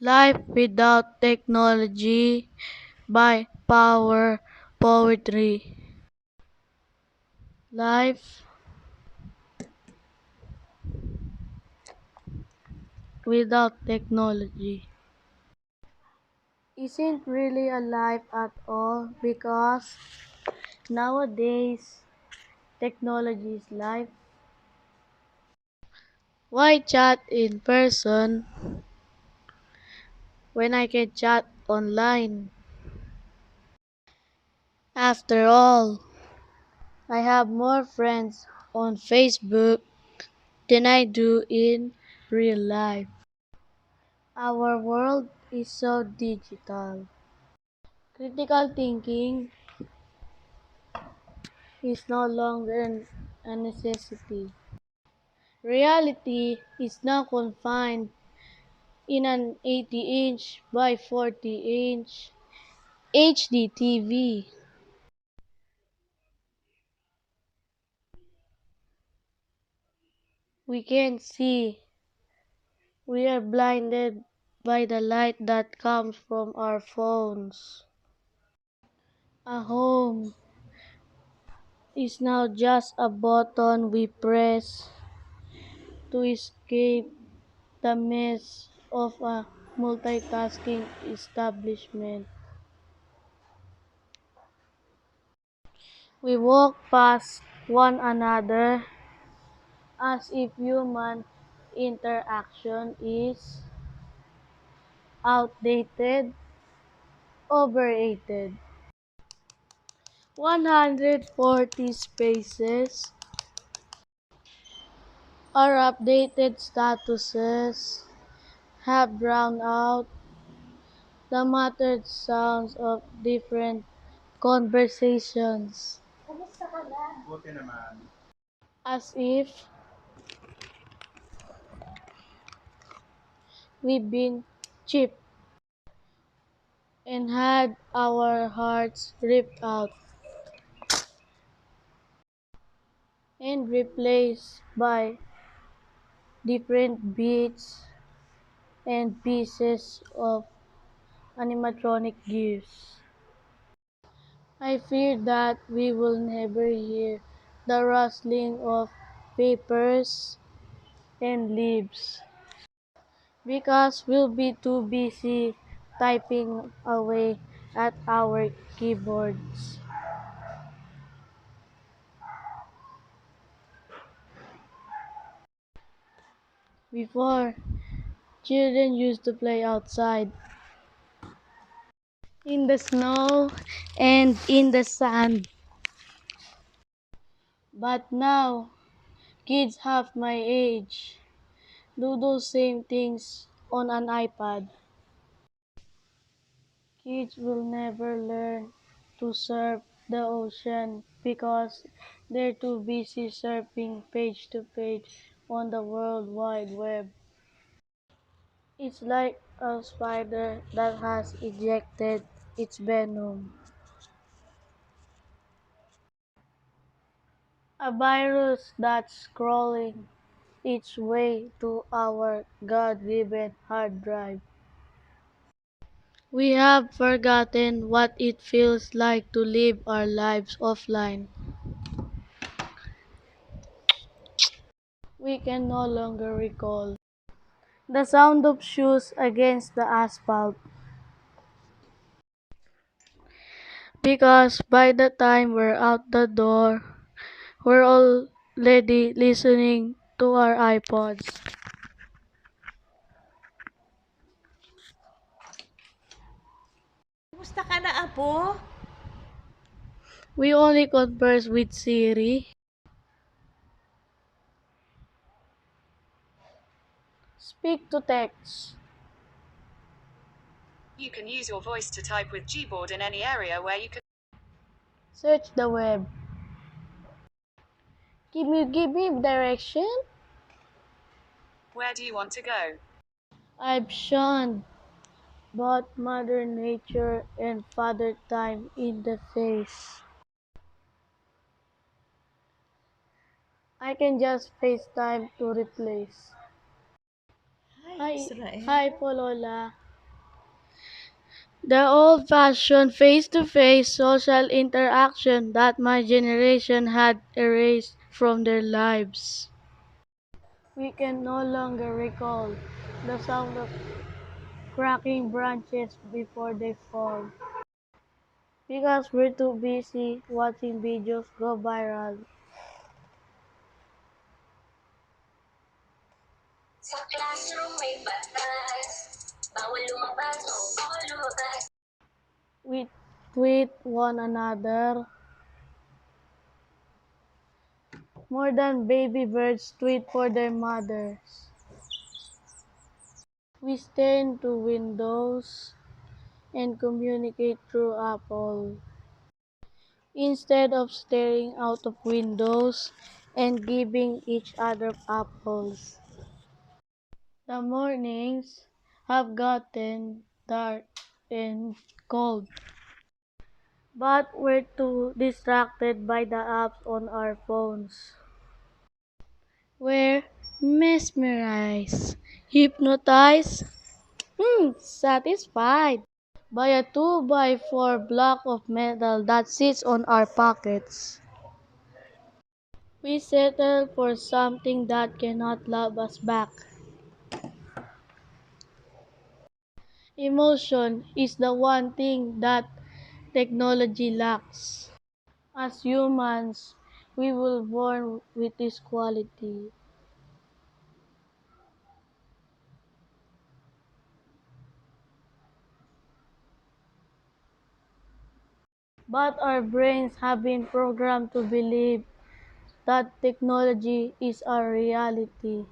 Life Without Technology by Power Poetry. Life without technology isn't really a life at all because nowadays technology is life. Why chat in person when I can chat online? After all, I have more friends on Facebook than I do in real life. Our world is so digital. Critical thinking is no longer a necessity. Reality is now confined in an 80-inch by 40-inch HD TV. We can't see. We are blinded by the light that comes from our phones. A home is now just a button we press to escape the mess of a multitasking establishment. We walk past one another as if human interaction is outdated, overrated. 140 spaces, our updated statuses have drowned out the muttered sounds of different conversations. As if we've been chipped and had our hearts ripped out and replaced by different beats and pieces of animatronic gifs. I fear that we will never hear the rustling of papers and leaves because we'll be too busy typing away at our keyboards. Before, children used to play outside in the snow and in the sand. But now, kids half my age do those same things on an iPad. Kids will never learn to surf the ocean because they're too busy surfing page to page on the World Wide Web. It's like a spider that has ejected its venom. A virus that's crawling its way to our God-given hard drive. We have forgotten what it feels like to live our lives offline. We can no longer recall the sound of shoes against the asphalt because by the time we're out the door, we're already listening to our iPods. Kumusta ka na, Apo? We only converse with Siri. Speak to text. You can use your voice to type with Gboard in any area where you can. Search the web. Give me direction. Where do you want to go? I've shunned both Mother Nature and Father Time in the face. I can just FaceTime to replace. Hi, Hi, Israel. hi po Lola. The old-fashioned face-to-face social interaction that my generation had erased from their lives. We can no longer recall the sound of cracking branches before they fall because we're too busy watching videos go viral. Sa classroom may batas, bawal lumabas o bawal lumabas. We tweet one another more than baby birds tweet for their mothers. We stare into windows and communicate through Apple instead of staring out of windows and giving each other apples. The mornings have gotten dark and cold, but we're too distracted by the apps on our phones. We're mesmerized, hypnotized, satisfied by a 2 by 4 block of metal that sits on our pockets. We settle for something that cannot love us back. Emotion is the one thing that technology lacks. As humans, we were born with this quality, but our brains have been programmed to believe that technology is our reality.